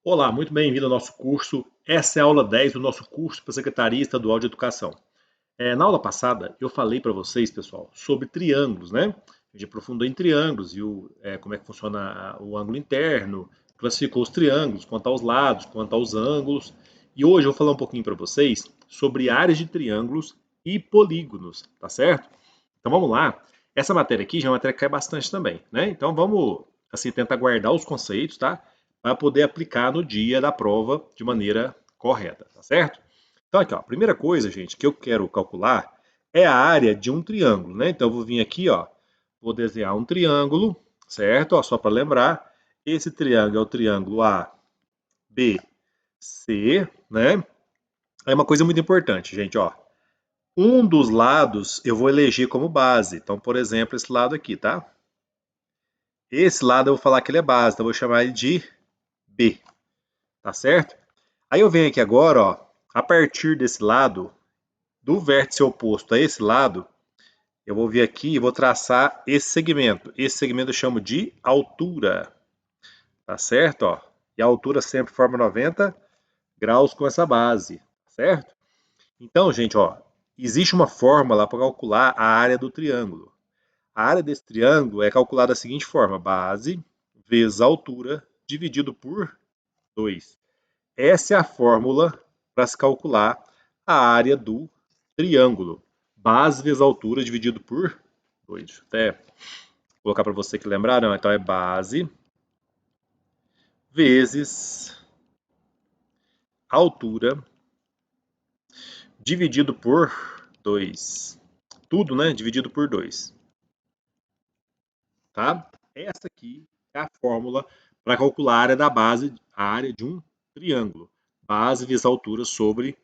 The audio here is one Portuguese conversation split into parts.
Olá, muito bem-vindo ao nosso curso. Essa é a aula 10 do nosso curso para Secretaria Estadual de Educação. Na aula passada, eu falei para vocês, pessoal, sobre triângulos, né? A gente aprofundou em triângulos, viu como é que funciona o ângulo interno, classificou os triângulos, quanto aos lados, quanto aos ângulos. E hoje eu vou falar um pouquinho para vocês sobre áreas de triângulos e polígonos, tá certo? Então vamos lá. Essa matéria aqui já é uma matéria que cai bastante também, né? Então vamos assim tentar guardar os conceitos, tá? Para poder aplicar no dia da prova de maneira correta, tá certo? Então aqui, ó, a primeira coisa, gente, que eu quero calcular é a área de um triângulo, né? Então eu vou vir aqui, ó, vou desenhar um triângulo, certo? Ó, só para lembrar, esse triângulo é o triângulo ABC, né? É uma coisa muito importante, gente, ó. Um dos lados eu vou eleger como base. Então, por exemplo, esse lado aqui, tá? Esse lado eu vou falar que ele é base, então eu vou chamar ele de B, tá certo? Aí eu venho aqui agora, ó, a partir desse lado, do vértice oposto a esse lado, eu vou vir aqui e vou traçar esse segmento. Esse segmento eu chamo de altura, tá certo? Ó? E a altura sempre forma 90 graus com essa base, certo? Então, gente, ó, existe uma fórmula para calcular a área do triângulo. A área desse triângulo é calculada da seguinte forma: base vezes altura dividido por 2. Essa é a fórmula para se calcular a área do triângulo. Base vezes altura dividido por 2. Deixa eu até colocar para você que lembrar. Não, então é base vezes altura dividido por 2. Tudo, né? Dividido por 2. Tá? Essa aqui é a fórmula para calcular a área da base, a área de um triângulo. Base vezes altura sobre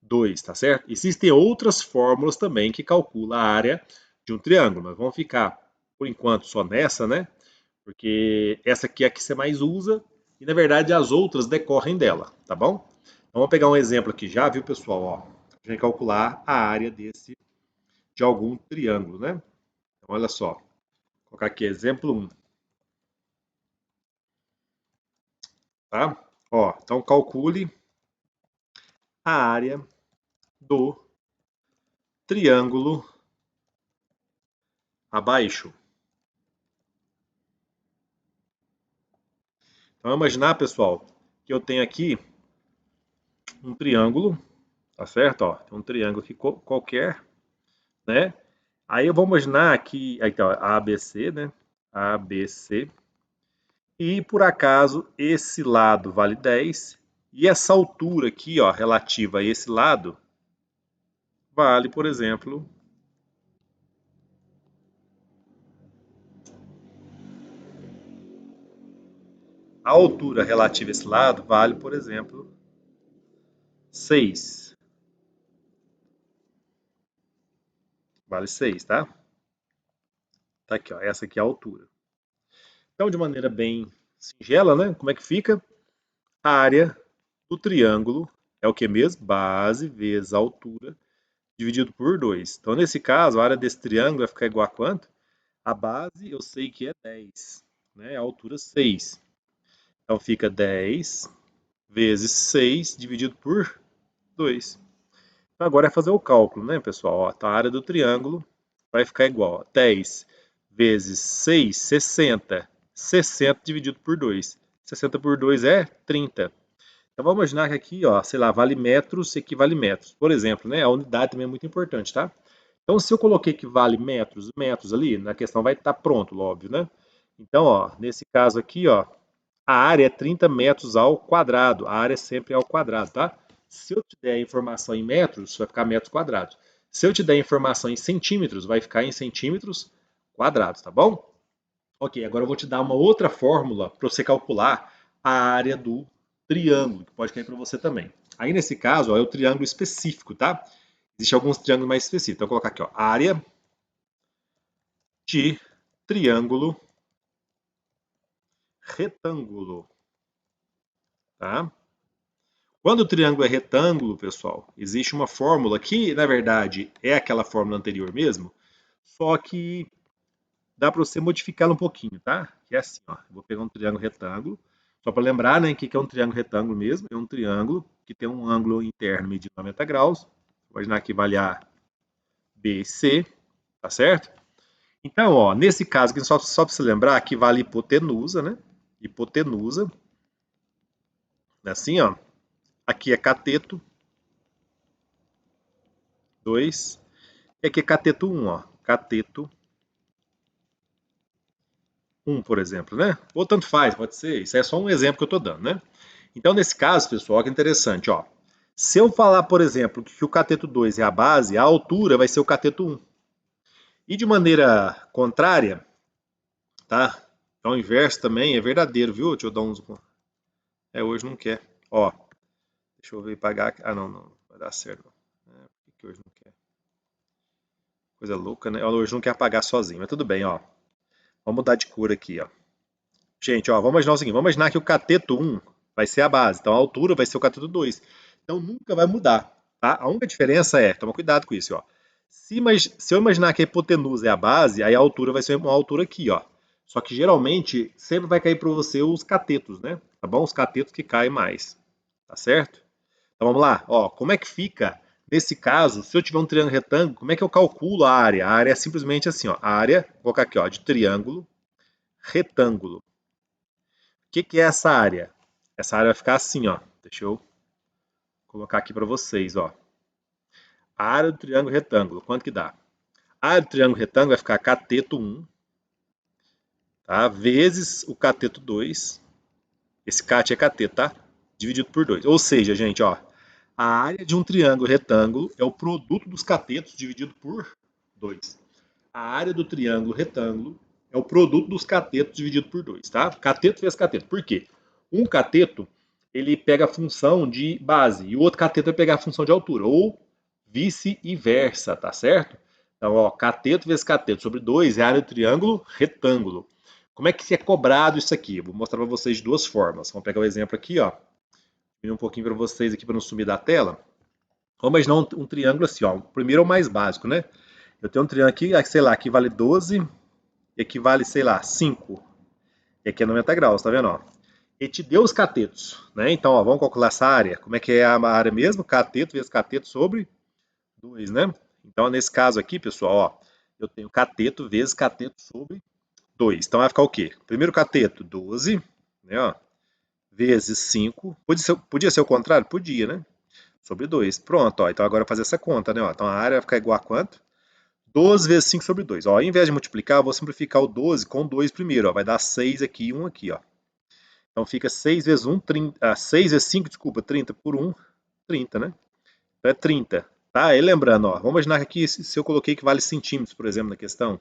2, tá certo? Existem outras fórmulas também que calculam a área de um triângulo, mas vamos ficar, por enquanto, só nessa, né? Porque essa aqui é a que você mais usa e, na verdade, as outras decorrem dela, tá bom? Então, vamos pegar um exemplo aqui já, viu, pessoal? Ó, a gente calcular a área de algum triângulo, né? Então, olha só. Vou colocar aqui exemplo 1. Tá? Ó, então calcule a área do triângulo abaixo. Então, imaginar, pessoal, que eu tenho aqui um triângulo, tá certo? Ó, tem um triângulo aqui qualquer, né? Aí eu vou imaginar que, aí tá, ABC, né? ABC. E por acaso esse lado vale 10 e essa altura aqui, ó, relativa a esse lado, vale, por exemplo, a altura relativa a esse lado vale, por exemplo, 6. Vale 6, tá? Tá aqui, ó, essa aqui é a altura. Então, de maneira bem singela, né? Como é que fica? A área do triângulo é o que mesmo? Base vezes a altura dividido por 2. Então, nesse caso, a área desse triângulo vai ficar igual a quanto? A base eu sei que é 10, né? A altura 6. Então, fica 10 vezes 6 dividido por 2. Então, agora é fazer o cálculo, né, pessoal? Ó, então, a área do triângulo vai ficar igual a 10 vezes 6, 60. 60 dividido por 2. 60 por 2 é 30. Então vamos imaginar que aqui, ó, sei lá, vale metros equivale metros. Por exemplo, né? A unidade também é muito importante, tá? Então se eu coloquei que vale metros, metros ali, na questão vai estar pronto, óbvio, né? Então, ó, nesse caso aqui, ó, a área é 30 metros ao quadrado. A área sempre é ao quadrado, tá? Se eu te der a informação em metros, vai ficar metros quadrados. Se eu te der a informação em centímetros, vai ficar em centímetros quadrados, tá bom? Ok, agora eu vou te dar uma outra fórmula para você calcular a área do triângulo, que pode cair para você também. Aí nesse caso, ó, é o triângulo específico, tá? Existem alguns triângulos mais específicos. Então, eu vou colocar aqui, ó, área de triângulo retângulo, tá? Quando o triângulo é retângulo, pessoal, existe uma fórmula que, na verdade, é aquela fórmula anterior mesmo, só que dá para você modificá-la um pouquinho, tá? Que é assim, ó, eu vou pegar um triângulo retângulo, Só para lembrar, né, o que é um triângulo retângulo mesmo? É um triângulo que tem um ângulo interno medido 90 graus. Vou imaginar que vale A, B, C, tá certo? Então, ó, nesse caso aqui, só para você lembrar que vale hipotenusa, né? Hipotenusa. Assim, ó. Aqui é cateto 2. E aqui é cateto 1, ó. Cateto 1, por exemplo, né? Ou tanto faz, pode ser. Isso é só um exemplo que eu estou dando, né? Então, nesse caso, pessoal, que interessante, ó. Se eu falar, por exemplo, que o cateto 2 é a base, a altura vai ser o cateto 1. E de maneira contrária, tá? Então, o inverso também é verdadeiro, viu? Deixa eu dar uns... É, hoje não quer. Ó, deixa eu ver pagar. Ah, não, não vai dar certo. Por que hoje não quer? Coisa louca, né? Hoje não quer apagar sozinho, mas tudo bem, ó. Vamos mudar de cor aqui, ó. Gente, ó, vamos imaginar o seguinte, vamos imaginar que o cateto 1 vai ser a base, então a altura vai ser o cateto 2. Então nunca vai mudar, tá? A única diferença é, toma cuidado com isso, ó. Se eu imaginar que a hipotenusa é a base, aí a altura vai ser uma altura aqui, ó. Só que geralmente sempre vai cair para você os catetos, né? Tá bom? Os catetos que caem mais, tá certo? Então vamos lá, ó, como é que fica nesse caso, se eu tiver um triângulo retângulo, como é que eu calculo a área? A área é simplesmente assim, ó, a área, vou colocar aqui, ó, de triângulo retângulo. O que é essa área? Essa área vai ficar assim, ó. Deixa eu colocar aqui para vocês, ó. A área do triângulo retângulo, quanto que dá? A área do triângulo retângulo vai ficar cateto 1, tá? Vezes o cateto 2. Esse cat é cateto, tá? Dividido por 2. Ou seja, gente, ó, a área de um triângulo retângulo é o produto dos catetos dividido por 2. A área do triângulo retângulo é o produto dos catetos dividido por 2, tá? Cateto vezes cateto. Por quê? Um cateto, ele pega a função de base e o outro cateto vai pegar a função de altura, ou vice-versa, tá certo? Então, ó, cateto vezes cateto sobre 2 é a área do triângulo retângulo. Como é que é cobrado isso aqui? Eu vou mostrar para vocês de duas formas. Vamos pegar o exemplo aqui, ó. Vou um pouquinho para vocês aqui para não sumir da tela. Vamos imaginar um triângulo assim, ó. O primeiro é o mais básico, né? Eu tenho um triângulo aqui, sei lá, que vale 12, equivale, sei lá, 5. E aqui é 90 graus, tá vendo? Ó? Ele te deu os catetos, né? Então, ó, vamos calcular essa área. Como é que é a área mesmo? Cateto vezes cateto sobre 2, né? Então, nesse caso aqui, pessoal, ó, eu tenho cateto vezes cateto sobre 2. Então, vai ficar o quê? Primeiro cateto, 12, né? Ó, vezes 5. Podia ser o contrário? Podia, né? Sobre 2. Pronto, ó. Então, agora eu vou fazer essa conta, né? Ó. Então, a área vai ficar igual a quanto? 12 vezes 5 sobre 2. Ó, ao invés de multiplicar, eu vou simplificar o 12 com 2 primeiro. Ó. Vai dar 6 aqui e 1 aqui. Ó. Então fica 6 vezes 1, 30, 6 vezes 5, desculpa, 30 por 1, 30, né? Então é 30. Tá? E lembrando, ó, vamos imaginar que aqui, se eu coloquei que vale centímetros, por exemplo, na questão,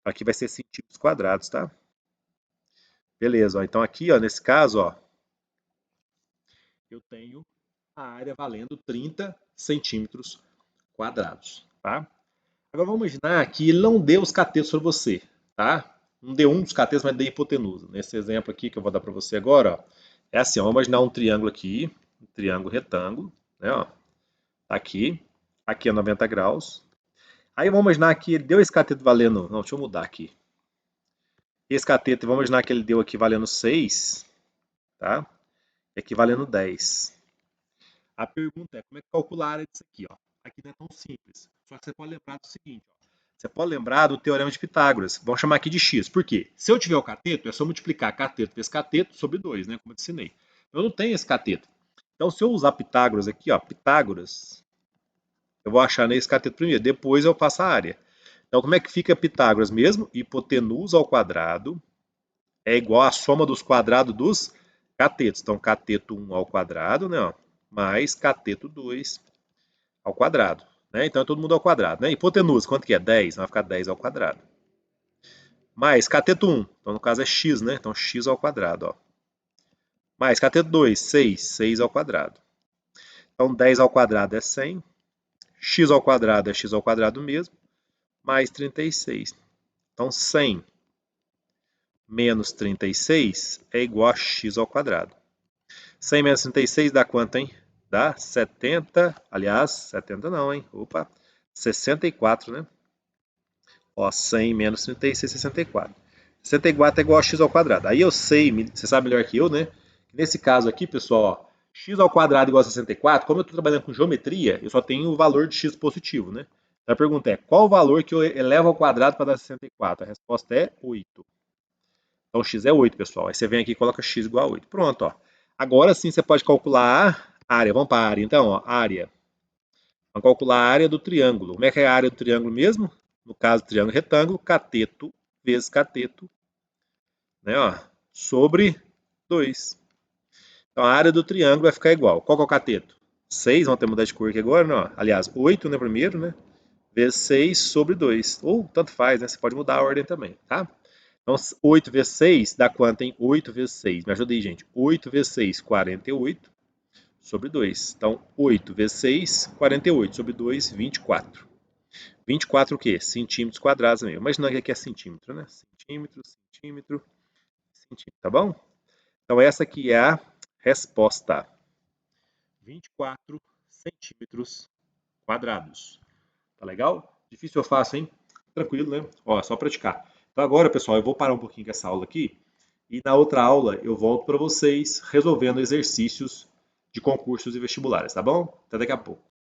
aqui vai ser centímetros quadrados, tá? Beleza, ó, então aqui, ó, nesse caso, ó, eu tenho a área valendo 30 centímetros quadrados, tá? Agora vamos imaginar que ele não deu os catetos para você, tá? Não deu um dos catetos, mas deu hipotenusa. Nesse exemplo aqui que eu vou dar para você agora, ó, é assim, ó, vamos imaginar um triângulo aqui, um triângulo retângulo, né, ó, aqui, aqui é 90 graus. Aí vamos imaginar que ele deu esse cateto valendo, não, deixa eu mudar aqui. Esse cateto, vamos imaginar que ele deu aqui valendo 6, tá? E aqui valendo 10. A pergunta é, como é que calcula a área disso aqui, ó? Aqui não é tão simples. Só que você pode lembrar do seguinte, ó. Você pode lembrar do teorema de Pitágoras. Vamos chamar aqui de x. Por quê? Se eu tiver o cateto, é só multiplicar cateto vezes cateto sobre 2, né? Como eu te ensinei. Eu não tenho esse cateto. Então, se eu usar Pitágoras aqui, ó, Pitágoras, eu vou achar nesse cateto primeiro. Depois eu faço a área. Então, como é que fica Pitágoras mesmo? Hipotenusa ao quadrado é igual à soma dos quadrados dos catetos. Então, cateto 1 ao quadrado, né? Ó, mais cateto 2 ao quadrado. Né? Então, é todo mundo ao quadrado. Né? Hipotenusa, quanto que é? 10. Vai ficar 10 ao quadrado. Mais cateto 1. Então, no caso, é x, né? Então, x ao quadrado. Ó. Mais cateto 2, 6. 6 ao quadrado. Então, 10 ao quadrado é 100. X ao quadrado é x ao quadrado mesmo. Mais 36. Então, 100 menos 36 é igual a x ao quadrado. 100 menos 36 dá quanto, hein? Dá 70, aliás, 70 não, hein? Opa, 64, né? Ó, 100 menos 36, 64. 64 é igual a x ao quadrado. Aí eu sei, você sabe melhor que eu, né? Nesse caso aqui, pessoal, ó, x ao quadrado igual a 64, como eu estou trabalhando com geometria, eu só tenho o valor de x positivo, né? Então a pergunta é, qual o valor que eu elevo ao quadrado para dar 64? A resposta é 8. Então x é 8, pessoal. Aí você vem aqui e coloca x igual a 8. Pronto, ó. Agora sim você pode calcular a área. Vamos para a área, então, ó, área. Vamos calcular a área do triângulo. Como é que é a área do triângulo mesmo? No caso, triângulo retângulo, cateto vezes cateto, né, ó, sobre 2. Então a área do triângulo vai ficar igual. Qual que é o cateto? 6, vamos ter que mudar de cor aqui agora, não? Aliás, 8, né, primeiro, né? Vezes 6 sobre 2. Ou tanto faz, né? Você pode mudar a ordem também, tá? Então 8 vezes 6 dá quanto, hein? 8 vezes 6. Me ajuda aí, gente. 8 vezes 6, 48 sobre 2. Então 8 vezes 6, 48 sobre 2, 24. 24 o quê? Centímetros quadrados também. Imaginando que aqui é centímetro, né? Centímetro, centímetro, centímetro, tá bom? Então essa aqui é a resposta. 24 centímetros quadrados. Tá legal? Difícil ou fácil, hein? Tranquilo, né? Ó, é só praticar. Então agora, pessoal, eu vou parar um pouquinho com essa aula aqui e na outra aula eu volto para vocês resolvendo exercícios de concursos e vestibulares, tá bom? Até daqui a pouco.